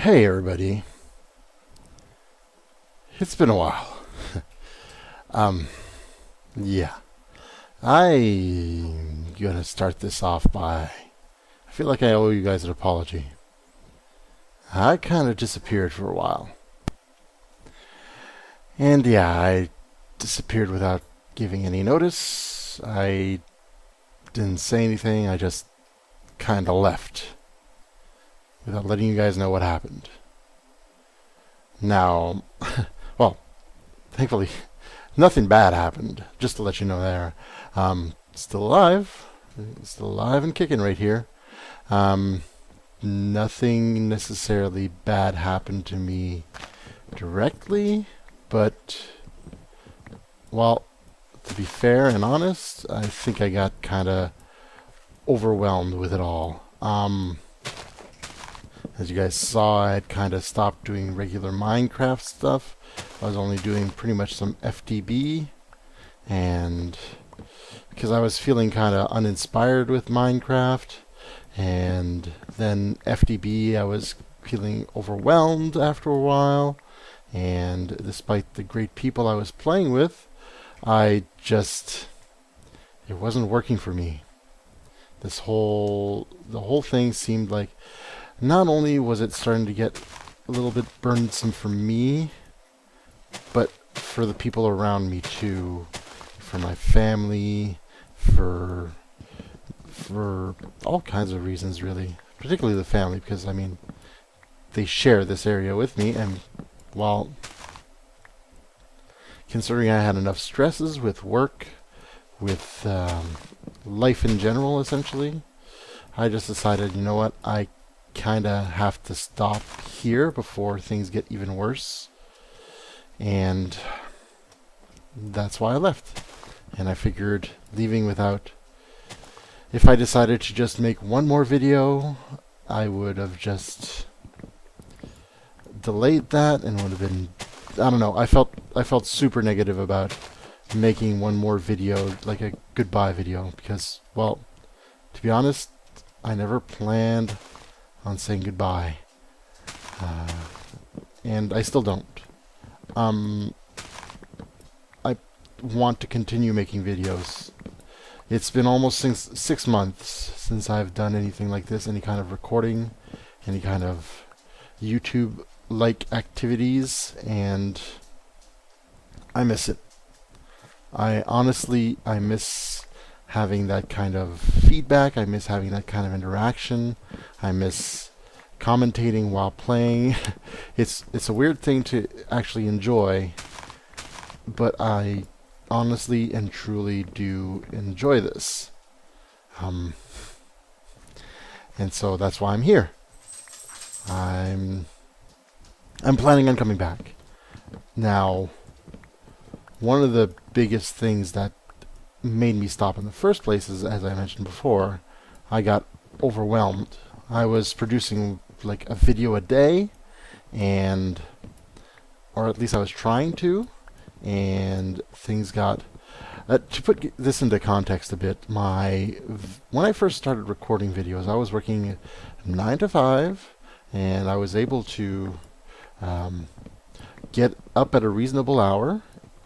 Hey everybody, it's been a while. um, yeah, I'm gonna start this off by, I feel like I owe you guys an apology. I kind of disappeared for a while. And yeah, I disappeared without giving any notice. I didn't say anything, I just kind of left without letting you guys know what happened. Now, well, thankfully, nothing bad happened, just to let you know there. Still alive and kicking right here. Nothing necessarily bad happened to me directly, but, well, to be fair and honest, I think I got kind of overwhelmed with it all. As you guys saw, I had kind of stopped doing regular Minecraft stuff. I was only doing pretty much some FTB, and because I was feeling kind of uninspired with Minecraft, and then FTB I was feeling overwhelmed after a while, and despite the great people I was playing with, it wasn't working for me. The whole thing seemed like, not only was it starting to get a little bit burdensome for me, but for the people around me too, for my family, for all kinds of reasons really, particularly the family, because I mean, they share this area with me, and while considering I had enough stresses with work, with life in general essentially, I just decided, you know what, I kind of have to stop here before things get even worse, and that's why I left. And I figured leaving without, if I decided to just make one more video, I would have just delayed that and would have been, I don't know, I felt super negative about making one more video, like a goodbye video, because, well, to be honest, I never planned on saying goodbye, and I still don't. I want to continue making videos. It's been almost 6 months since I've done anything like this, any kind of recording, any kind of YouTube-like activities, and I miss it. I miss having that kind of feedback. I miss having that kind of interaction. I miss commentating while playing. It's a weird thing to actually enjoy, but I honestly and truly do enjoy this. And so that's why I'm here. I'm planning on coming back. Now, one of the biggest things that made me stop in the first place is, as I mentioned before, I got overwhelmed. I was producing like a video a day, or at least I was trying to, and things got, to put this into context a bit, when I first started recording videos, I was working 9 to 5, and I was able to get up at a reasonable hour,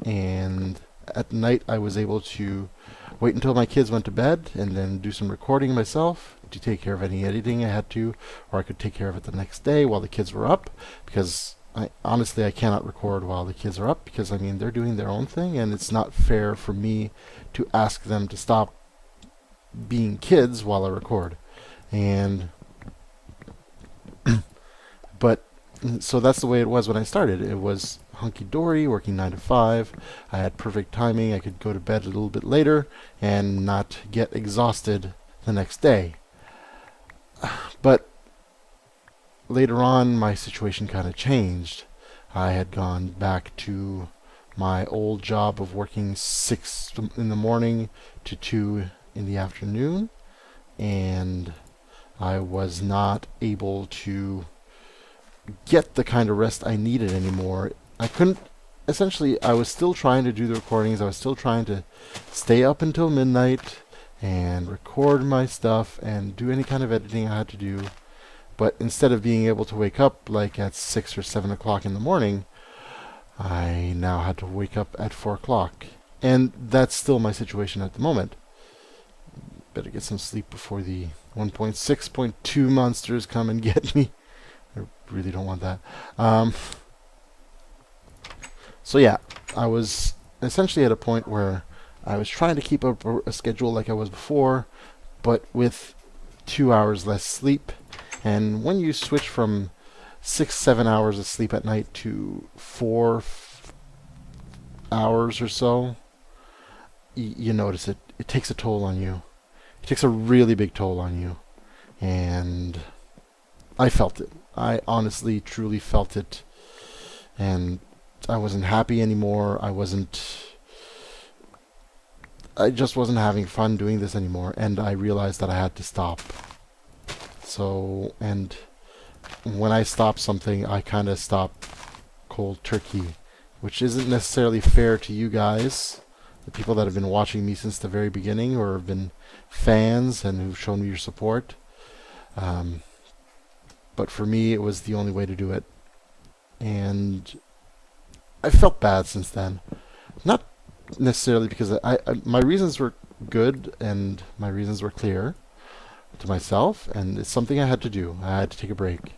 and at night I was able to wait until my kids went to bed and then do some recording myself to take care of any editing I had to, or I could take care of it the next day while the kids were up, because honestly I cannot record while the kids are up, because I mean, they're doing their own thing, and it's not fair for me to ask them to stop being kids while I record. And but so that's the way it was when I started. It was hunky-dory, working 9 to 5. I had perfect timing. I could go to bed a little bit later and not get exhausted the next day. But later on, my situation kind of changed. I had gone back to my old job of working 6 in the morning to 2 in the afternoon, and I was not able to get the kind of rest I needed anymore. I couldn't, essentially, I was still trying to do the recordings. I was still trying to stay up until midnight and record my stuff and do any kind of editing I had to do. But instead of being able to wake up like at 6 or 7 o'clock in the morning, I now had to wake up at 4 o'clock. And that's still my situation at the moment. Better get some sleep before the 1.6.2 monsters come and get me. I really don't want that. So yeah, I was essentially at a point where I was trying to keep up a schedule like I was before, but with 2 hours less sleep. And when you switch from 6-7 hours of sleep at night to 4 hours or so, you notice it. It takes a toll on you. It takes a really big toll on you. And I felt it. I honestly, truly felt it. And I wasn't happy anymore. I just wasn't having fun doing this anymore. And I realized that I had to stop. So, and when I stop something, I kind of stop cold turkey, which isn't necessarily fair to you guys, the people that have been watching me since the very beginning or have been fans and who've shown me your support. But for me, it was the only way to do it. And I felt bad since then. Not necessarily because my reasons were good and my reasons were clear to myself, and it's something I had to do. I had to take a break.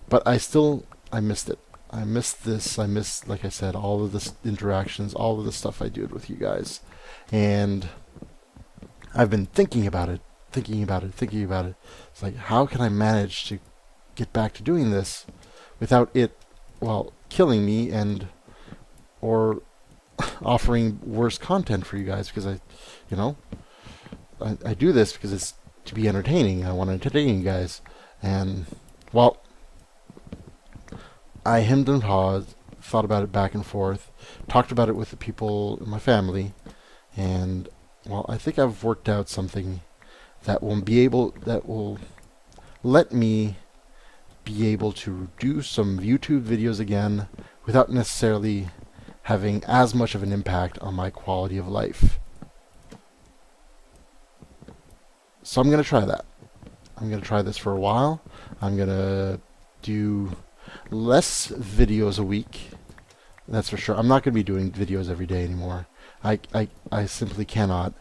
But I missed it. I missed this. I missed, like I said, all of the interactions, all of the stuff I did with you guys. And I've been thinking about it. It's like, how can I manage to get back to doing this without it, well, killing me or offering worse content for you guys? Because I do this because it's to be entertaining. I want to entertain you guys. And, well, I hemmed and hawed, thought about it back and forth, talked about it with the people in my family, and, well, I think I've worked out something that will let me be able to do some YouTube videos again without necessarily having as much of an impact on my quality of life. So I'm going to try that. I'm going to try this for a while. I'm going to do less videos a week. That's for sure. I'm not going to be doing videos every day anymore. I simply cannot.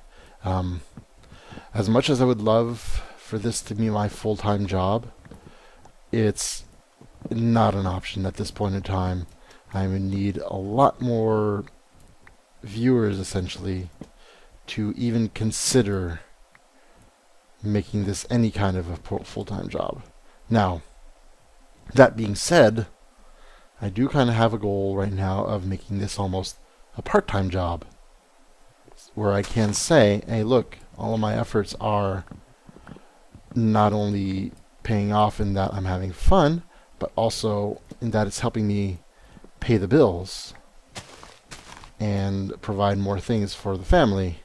As much as I would love for this to be my full-time job, it's not an option at this point in time. I would need a lot more viewers, essentially, to even consider making this any kind of a full-time job. Now, that being said, I do kind of have a goal right now of making this almost a part-time job, where I can say, hey, look, all of my efforts are not only paying off in that I'm having fun, but also in that it's helping me pay the bills and provide more things for the family.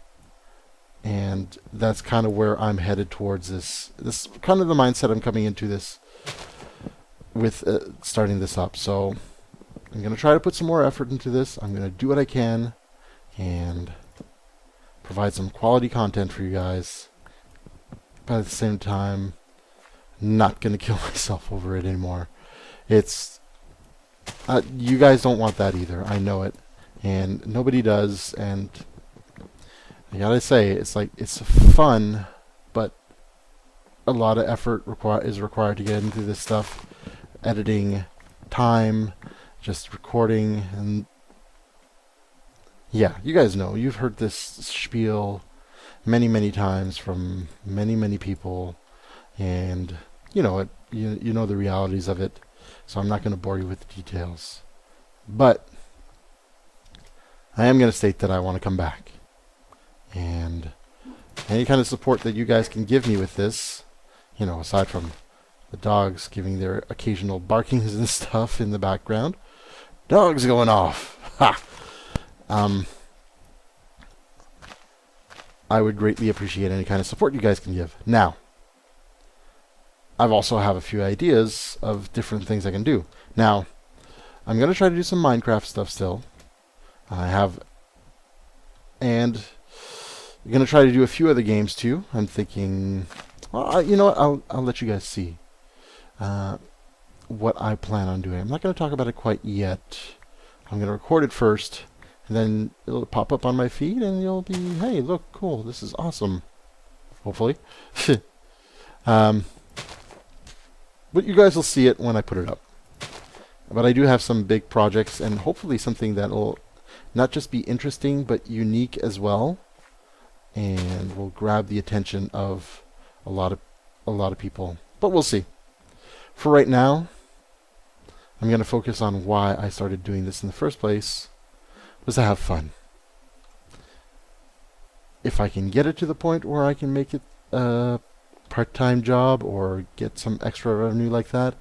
And that's kind of where I'm headed towards this. This kind of the mindset I'm coming into this with, starting this up. So I'm going to try to put some more effort into this. I'm going to do what I can and provide some quality content for you guys. But at the same time, not going to kill myself over it anymore. It's you guys don't want that either. I know it, and nobody does. And I gotta say, it's like, it's fun, but a lot of effort is required to get into this stuff. Editing, time, just recording, and yeah, you guys know. You've heard this spiel many times from many people, and you know it. You know the realities of it. So I'm not going to bore you with the details. But I am going to state that I want to come back. And any kind of support that you guys can give me with this, you know, aside from the dogs giving their occasional barkings and stuff in the background. Dogs going off. Ha! I would greatly appreciate any kind of support you guys can give. Now, I've also have a few ideas of different things I can do. Now, I'm going to try to do some Minecraft stuff still. And I'm going to try to do a few other games too. I'm thinking Well, you know what? I'll let you guys see what I plan on doing. I'm not going to talk about it quite yet. I'm going to record it first, and then it'll pop up on my feed, and you'll be, hey, look, cool, this is awesome. Hopefully. But you guys will see it when I put it up. But I do have some big projects, and hopefully something that will not just be interesting, but unique as well, and will grab the attention of a lot of people. But we'll see. For right now, I'm going to focus on why I started doing this in the first place, was to have fun. If I can get it to the point where I can make it a part-time job or get some extra revenue like that,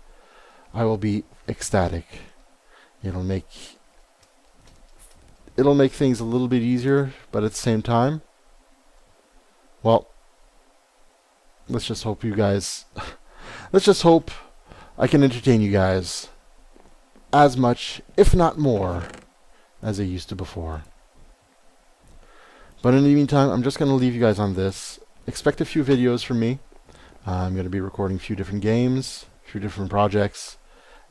I will be ecstatic. It'll make things a little bit easier, but at the same time, well, let's just hope you guys let's just hope I can entertain you guys as much, if not more, as I used to before. But in the meantime, I'm just going to leave you guys on this. Expect a few videos from me. I'm going to be recording a few different games, a few different projects,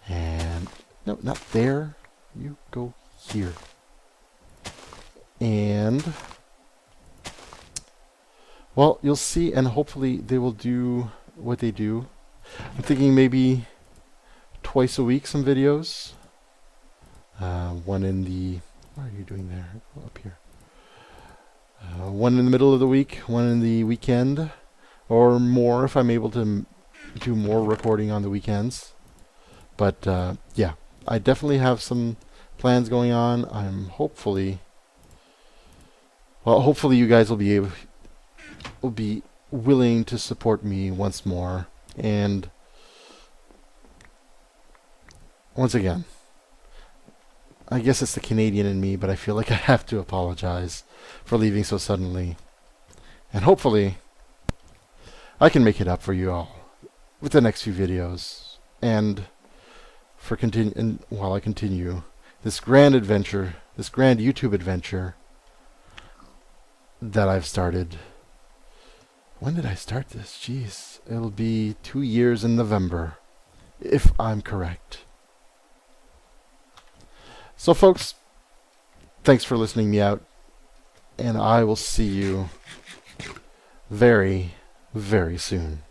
and no, not there. You go here. And, well, you'll see, and hopefully they will do what they do. I'm thinking maybe twice a week some videos. One in the, what are you doing there? Go up here. One in the middle of the week, one in the weekend, or more if I'm able to do more recording on the weekends. But yeah, I definitely have some plans going on. I'm hopefully you guys will be willing to support me once more. And once again, I guess it's the Canadian in me, but I feel like I have to apologize for leaving so suddenly. And hopefully I can make it up for you all with the next few videos, and while I continue this grand adventure, this grand YouTube adventure that I've started. When did I start this? Jeez, it'll be 2 years in November, if I'm correct. So folks, thanks for listening me out, and I will see you very, very soon.